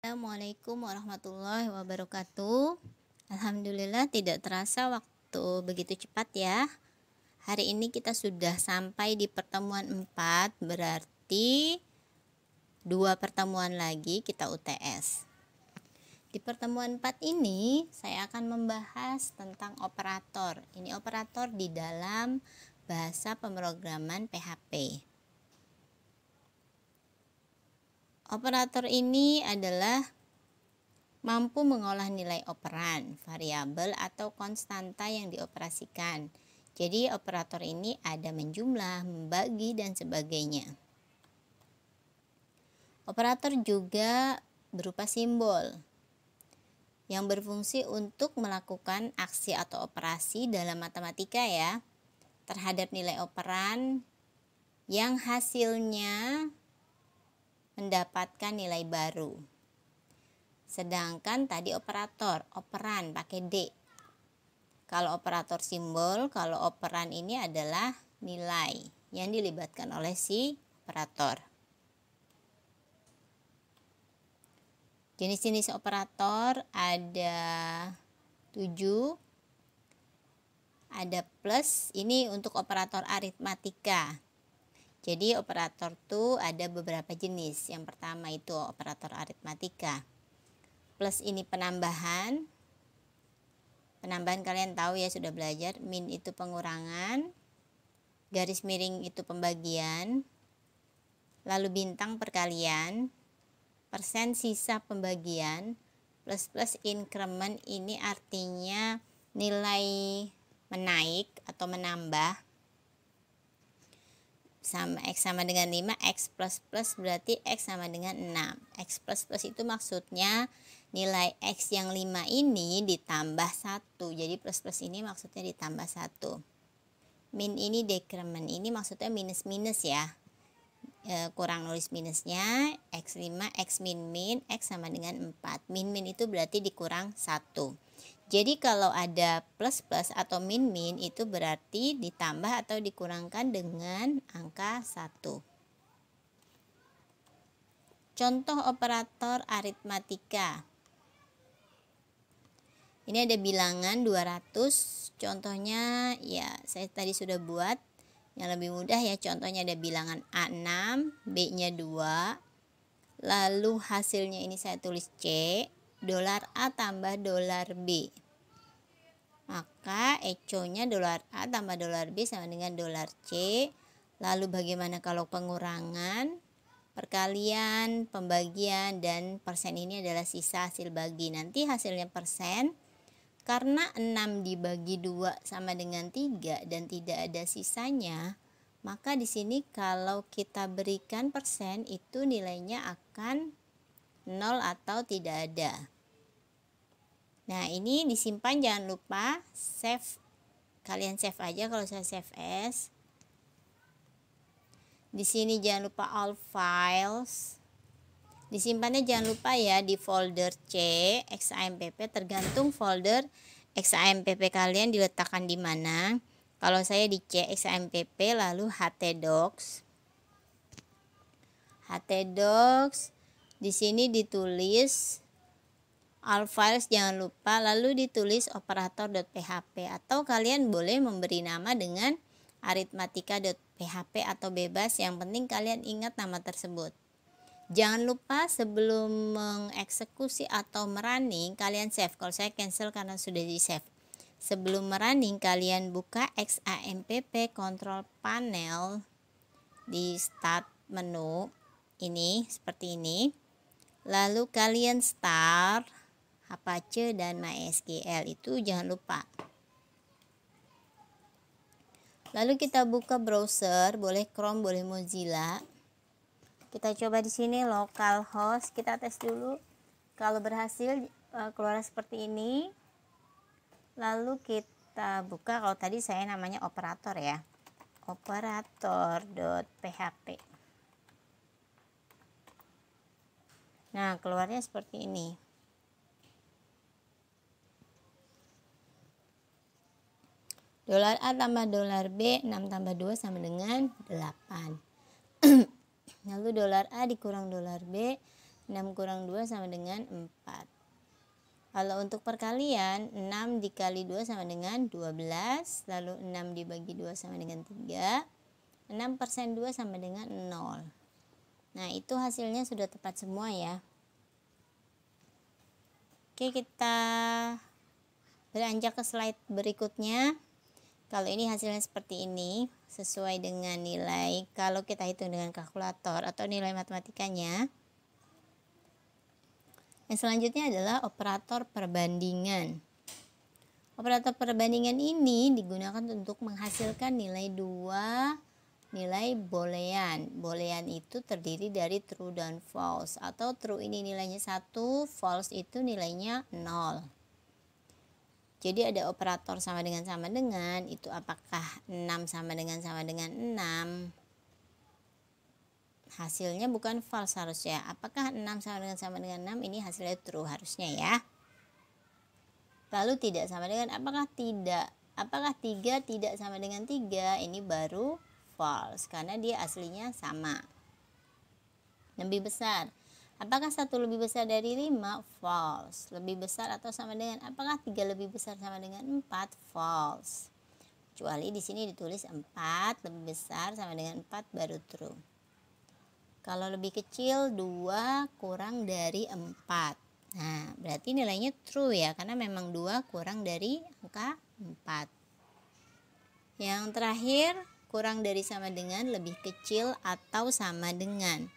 Assalamualaikum warahmatullahi wabarakatuh. Alhamdulillah tidak terasa waktu begitu cepat ya. Hari ini kita sudah sampai di pertemuan 4, berarti 2 pertemuan lagi kita UTS. Di pertemuan 4 ini saya akan membahas tentang operator. Ini operator di dalam bahasa pemrograman PHP. Operator ini adalah mampu mengolah nilai operan, variabel atau konstanta yang dioperasikan. Jadi operator ini ada menjumlah, membagi, dan sebagainya. Operator juga berupa simbol yang berfungsi untuk melakukan aksi atau operasi dalam matematika ya, terhadap nilai operan yang hasilnya mendapatkan nilai baru. Sedangkan tadi operator, operan pakai D. Kalau operator simbol, kalau operan ini adalah nilai yang dilibatkan oleh si operator. Jenis-jenis operator ada 7. Ada plus, ini untuk operator aritmatika. Jadi operator tuh ada beberapa jenis. Yang pertama itu operator aritmatika. Plus ini penambahan. Penambahan kalian tahu ya, sudah belajar. Min itu pengurangan. Garis miring itu pembagian. Lalu bintang perkalian. Persen sisa pembagian. Plus increment ini artinya nilai menaik atau menambah. Sama X sama dengan 5, X plus berarti X sama dengan 6. X plus itu maksudnya nilai X yang 5 ini ditambah 1. Jadi plus ini maksudnya ditambah 1. Min ini decrement, ini maksudnya minus ya. Kurang nulis minusnya. X5, X min, X sama dengan 4. Min itu berarti dikurang 1. Jadi kalau ada plus atau min itu berarti ditambah atau dikurangkan dengan angka 1. Contoh operator aritmatika. Ini ada bilangan 200. Contohnya ya saya tadi sudah buat. Yang lebih mudah ya, contohnya ada bilangan A6, B-nya 2. Lalu hasilnya ini saya tulis C. $A tambah $B. Maka econya $A tambah $B sama dengan $C. Lalu bagaimana kalau pengurangan, perkalian, pembagian, dan persen ini adalah sisa hasil bagi. Nanti hasilnya persen, karena 6 dibagi 2 sama dengan 3 dan tidak ada sisanya, maka di sini kalau kita berikan persen itu nilainya akan 0 atau tidak ada. Nah, ini disimpan, jangan lupa save. Kalian save aja, kalau saya save as. Di sini jangan lupa all files. Disimpannya jangan lupa ya di folder C XAMPP, tergantung folder XAMPP kalian diletakkan di mana. Kalau saya di C XAMPP, lalu htdocs. Htdocs di sini ditulis all files, jangan lupa, lalu ditulis operator.php, atau kalian boleh memberi nama dengan aritmatika.php atau bebas, yang penting kalian ingat nama tersebut. Jangan lupa sebelum mengeksekusi atau merunning kalian save. Kalau saya cancel karena sudah di save. Sebelum merunning kalian buka XAMPP control panel di start menu ini seperti ini. Lalu kalian start Apache dan MySQL, itu jangan lupa. Lalu kita buka browser, boleh Chrome, boleh Mozilla. Kita coba di sini localhost, kita tes dulu. Kalau berhasil keluar seperti ini. Lalu kita buka, kalau tadi saya namanya operator ya. Operator.php. Nah, keluarnya seperti ini. $A tambah $B, 6 tambah 2 sama dengan 8. Lalu $A dikurang $B, 6 kurang 2 sama dengan 4. Kalau untuk perkalian, 6 dikali 2 sama dengan 12, lalu 6 dibagi 2 sama dengan 3, 6% 2 sama dengan 0. Nah, itu hasilnya sudah tepat semua ya. Oke, kita beranjak ke slide berikutnya. Kalau ini hasilnya seperti ini, sesuai dengan nilai kalau kita hitung dengan kalkulator atau nilai matematikanya. Yang selanjutnya adalah operator perbandingan. Operator perbandingan ini digunakan untuk menghasilkan nilai dua nilai boolean. Boolean itu terdiri dari true dan false, atau true ini nilainya 1, false itu nilainya 0. Jadi ada operator sama dengan itu apakah 6 sama dengan 6? Hasilnya bukan false harusnya. Apakah 6 sama dengan 6? Ini hasilnya true harusnya ya. Lalu tidak sama dengan apakah tidak? Apakah 3 tidak sama dengan 3? Ini baru false karena dia aslinya sama. Lebih besar. Apakah 1 lebih besar dari 5? False. Lebih besar atau sama dengan apakah 3 lebih besar sama dengan 4? False. Kecuali di sini ditulis 4 lebih besar sama dengan 4 baru true. Kalau lebih kecil 2 kurang dari 4. Nah, berarti nilainya true ya, karena memang 2 kurang dari angka 4. Yang terakhir, kurang dari sama dengan, lebih kecil atau sama dengan.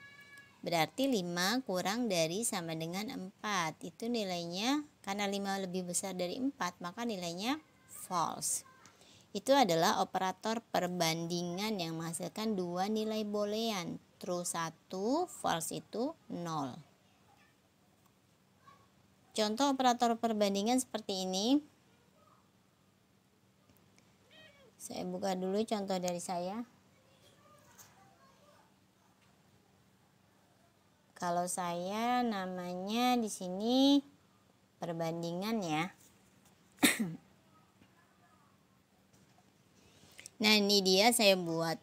Berarti 5 kurang dari sama dengan 4. Itu nilainya, karena 5 lebih besar dari 4, maka nilainya false. Itu adalah operator perbandingan yang menghasilkan dua nilai boolean. True 1, false itu 0. Contoh operator perbandingan seperti ini. Saya buka dulu contoh dari saya. Kalau saya namanya di sini perbandingan ya. Nah, ini dia saya buat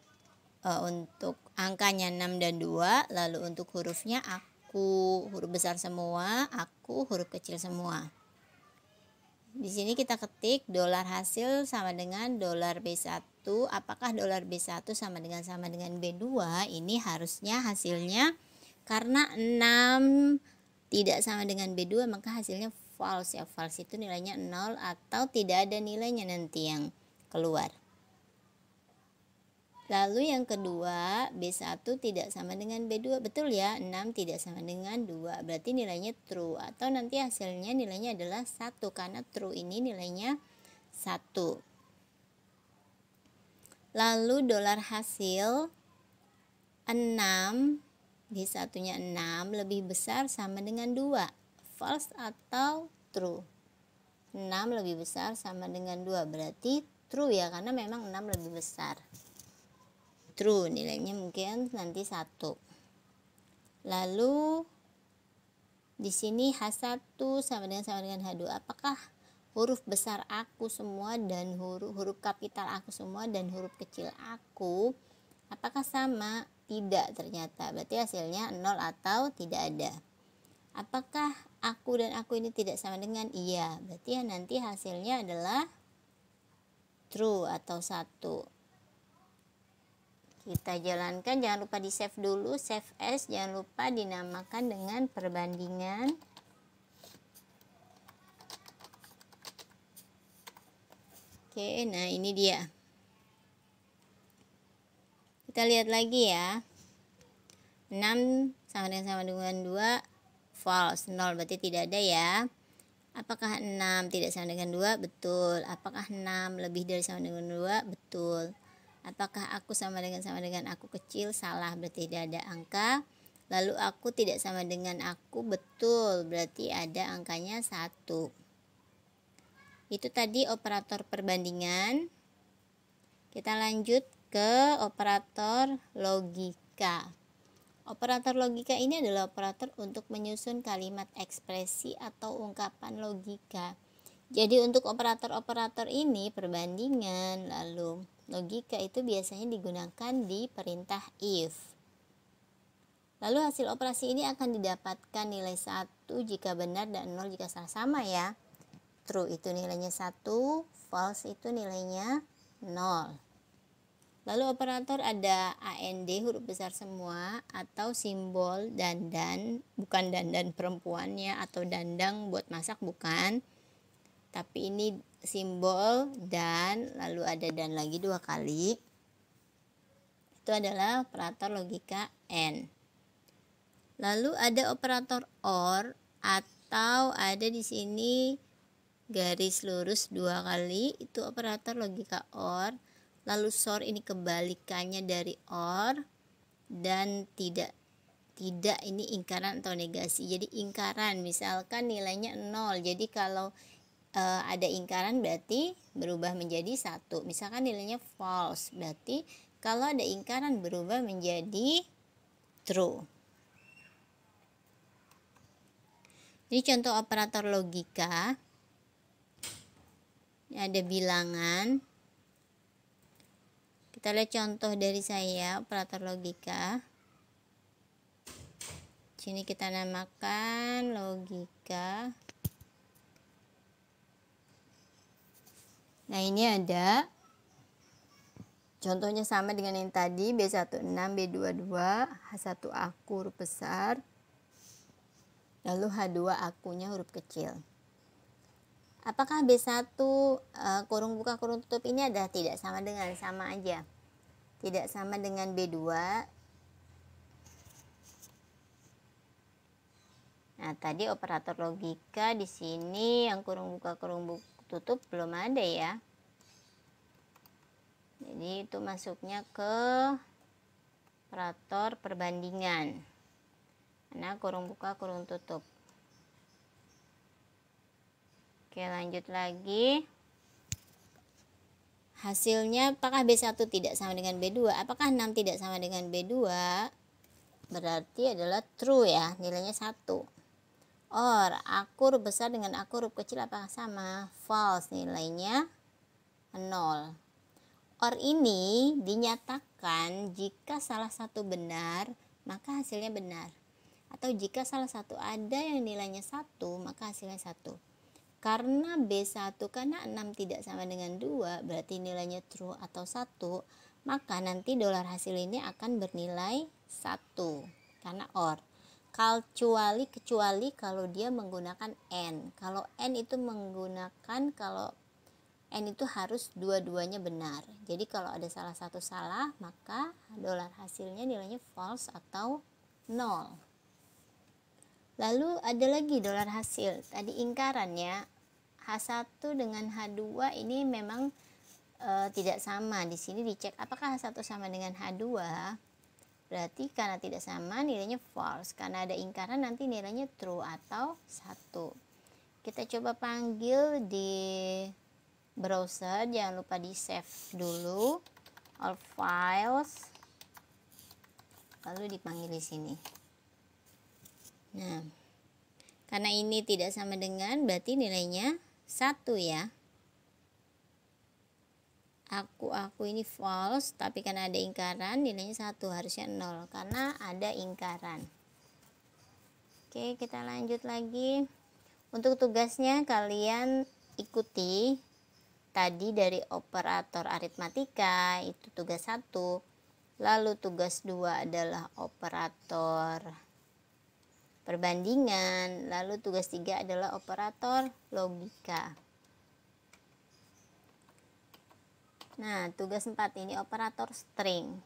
untuk angkanya 6 dan 2, lalu untuk hurufnya aku huruf besar semua, aku huruf kecil semua. Di sini kita ketik dolar hasil sama dengan dolar B1. Apakah dolar B1 sama dengan B2? Ini harusnya hasilnya karena 6 tidak sama dengan B2, maka hasilnya false ya. False itu nilainya 0 atau tidak ada nilainya nanti yang keluar. Lalu yang kedua, B1 tidak sama dengan B2. Betul ya, 6 tidak sama dengan 2. Berarti nilainya true. Atau nanti hasilnya nilainya adalah 1. Karena true ini nilainya 1. Lalu dolar hasil 6, B1-nya 6 lebih besar sama dengan 2. False atau true? 6 lebih besar sama dengan 2. Berarti true ya, karena memang 6 lebih besar. True, nilainya mungkin nanti 1. Lalu di sini H1 sama dengan H2. Apakah huruf besar aku semua dan huruf kapital aku semua dan huruf kecil aku apakah sama? Tidak ternyata. Berarti hasilnya 0 atau tidak ada. Apakah aku dan aku ini tidak sama dengan? Iya. Berarti nanti hasilnya adalah true atau 1. Kita jalankan, jangan lupa di save dulu, save as, jangan lupa dinamakan dengan perbandingan. Oke, nah ini dia. Kita lihat lagi ya. 6 sama dengan 2, false, 0 berarti tidak ada ya. Apakah 6 tidak sama dengan 2? Betul. Apakah 6 lebih dari sama dengan 2? Betul. Apakah aku sama dengan aku kecil? Salah, berarti tidak ada angka. Lalu aku tidak sama dengan aku? Betul, berarti ada angkanya 1. Itu tadi operator perbandingan. Kita lanjut ke operator logika. Operator logika ini adalah operator untuk menyusun kalimat ekspresi atau ungkapan logika. Jadi untuk operator-operator ini perbandingan lalu logika itu biasanya digunakan di perintah if. Lalu hasil operasi ini akan didapatkan nilai 1 jika benar dan 0 jika salah. Sama ya. True itu nilainya 1, false itu nilainya 0. Lalu operator ada AND huruf besar semua atau simbol dandan, bukan dandan perempuannya atau dandang buat masak, bukan. Tapi ini simbol dan, lalu ada dan lagi 2 kali. Itu adalah operator logika AND. Lalu ada operator OR atau ada di sini garis lurus 2 kali, itu operator logika OR. Lalu SOR ini kebalikannya dari OR, dan tidak ini ingkaran atau negasi. Jadi ingkaran misalkan nilainya 0. Jadi kalau ada ingkaran berarti berubah menjadi 1. Misalkan nilainya false, berarti kalau ada ingkaran berubah menjadi true. Ini contoh operator logika. Ini ada bilangan. Kita lihat contoh dari saya, operator logika. Sini kita namakan logika. Nah, ini ada contohnya sama dengan yang tadi, B16, B22, H1 aku huruf besar, lalu H2 akunya huruf kecil. Apakah B1 kurung buka kurung tutup ini adalah tidak sama dengan, sama aja. Tidak sama dengan B2. Nah, tadi operator logika di sini yang kurung buka kurung tutup belum ada ya. Jadi itu masuknya ke operator perbandingan. Karena kurung buka kurung tutup. Oke, lanjut lagi. Hasilnya apakah B1 tidak sama dengan B2? Apakah 6 tidak sama dengan B2? Berarti adalah true ya, nilainya 1. Or, aku huruf besar dengan aku huruf kecil apakah sama? False, nilainya 0. Or ini dinyatakan jika salah satu benar, maka hasilnya benar. Atau jika salah satu ada yang nilainya 1, maka hasilnya 1. Karena B1 karena 6 tidak sama dengan 2, berarti nilainya true atau 1, maka nanti dolar hasil ini akan bernilai 1 karena OR. Kecuali kalau dia menggunakan N. Kalau N itu menggunakan, kalau N itu harus dua-duanya benar. Jadi kalau ada salah satu salah, maka dolar hasilnya nilainya false atau 0. Lalu ada lagi dolar hasil. Tadi ingkarannya H1 dengan H2 ini memang tidak sama. Di sini dicek apakah H1 sama dengan H2. Berarti karena tidak sama nilainya false. Karena ada ingkaran nanti nilainya true atau 1. Kita coba panggil di browser, jangan lupa di save dulu all files, lalu dipanggil di sini. Nah, karena ini tidak sama dengan, berarti nilainya 1 ya. Aku ini false, tapi karena ada ingkaran nilainya 1, harusnya 0 karena ada ingkaran. Oke, kita lanjut lagi. Untuk tugasnya kalian ikuti tadi dari operator aritmatika, itu tugas 1. Lalu tugas 2 adalah operator perbandingan, lalu tugas 3 adalah operator logika. Nah, tugas 4 ini operator string.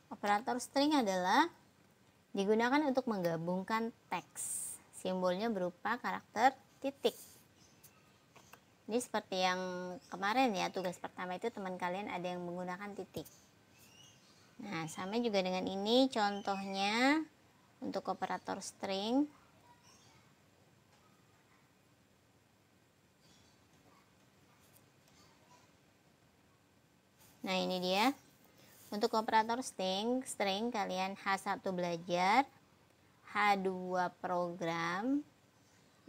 Operator string adalah digunakan untuk menggabungkan teks. Simbolnya berupa karakter titik. Ini seperti yang kemarin ya, tugas pertama itu teman kalian ada yang menggunakan titik. Nah, sama juga dengan ini contohnya. Untuk operator string, nah ini dia. Untuk operator string kalian H1 belajar, H2 program,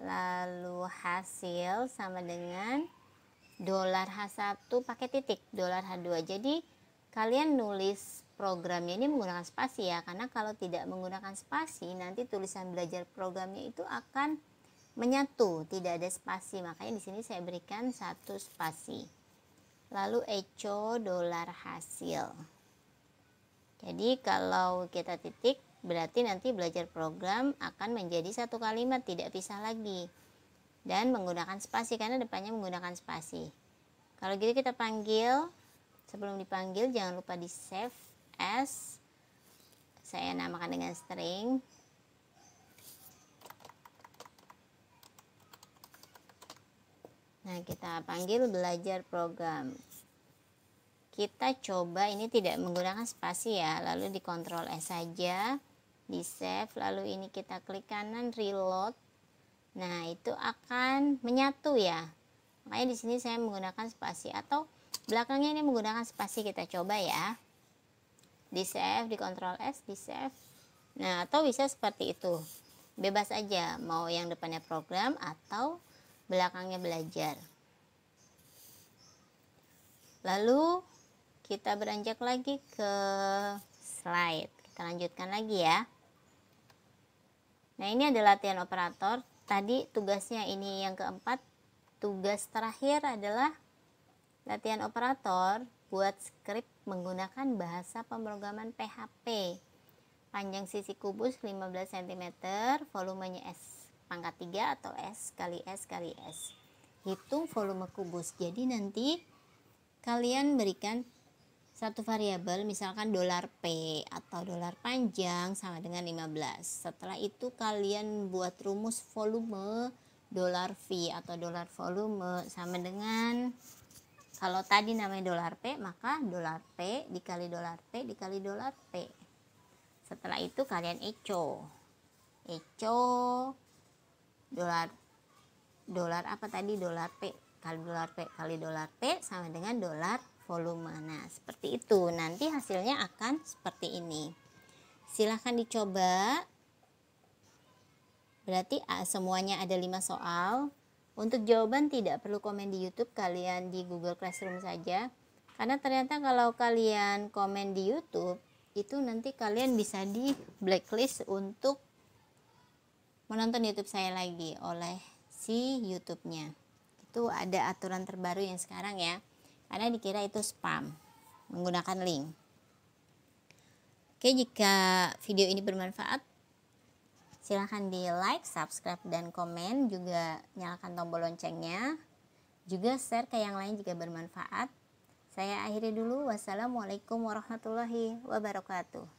lalu hasil sama dengan dolar H1 pakai titik, dolar H2. Jadi kalian nulis programnya ini menggunakan spasi ya, karena kalau tidak menggunakan spasi nanti tulisan belajar programnya itu akan menyatu, tidak ada spasi. Makanya di sini saya berikan 1 spasi. Lalu echo dolar hasil. Jadi kalau kita titik berarti nanti belajar program akan menjadi 1 kalimat, tidak pisah lagi, dan menggunakan spasi karena depannya menggunakan spasi. Kalau gitu kita panggil. Sebelum dipanggil jangan lupa di save as, saya namakan dengan string. Nah, kita panggil belajar program. Kita coba ini tidak menggunakan spasi ya, lalu di Ctrl S saja, di save, lalu ini kita klik kanan reload. Nah, itu akan menyatu ya. Makanya di sini saya menggunakan spasi, atau belakangnya ini menggunakan spasi. Kita coba ya, di save, di Ctrl S, di save. Nah, atau bisa seperti itu, bebas aja mau yang depannya program atau belakangnya belajar. Lalu kita beranjak lagi ke slide, kita lanjutkan lagi ya. Nah, ini ada latihan operator. Tadi tugasnya ini yang keempat. Tugas terakhir adalah latihan operator buat skrip menggunakan bahasa pemrograman PHP. Panjang sisi kubus 15 cm, volumenya S pangkat 3 atau S kali S kali S. Hitung volume kubus. Jadi nanti kalian berikan satu variabel, misalkan $P atau dolar panjang sama dengan 15. Setelah itu kalian buat rumus volume $V atau dolar volume sama dengan, kalau tadi namanya $P, maka $P dikali $P dikali $P. Setelah itu kalian echo dolar apa tadi, $P kali $P kali $P sama dengan dolar volume. Nah, seperti itu. Nanti hasilnya akan seperti ini. Silahkan dicoba. Berarti semuanya ada 5 soal. Untuk jawaban tidak perlu komen di YouTube, kalian di Google Classroom saja. Karena ternyata kalau kalian komen di YouTube, itu nanti kalian bisa di blacklist untuk menonton YouTube saya lagi oleh si YouTube-nya. Itu ada aturan terbaru yang sekarang ya. Karena dikira itu spam menggunakan link. Oke, jika video ini bermanfaat, silahkan di like, subscribe, dan komen. Juga nyalakan tombol loncengnya. Juga share ke yang lain jika bermanfaat. Saya akhiri dulu. Wassalamualaikum warahmatullahi wabarakatuh.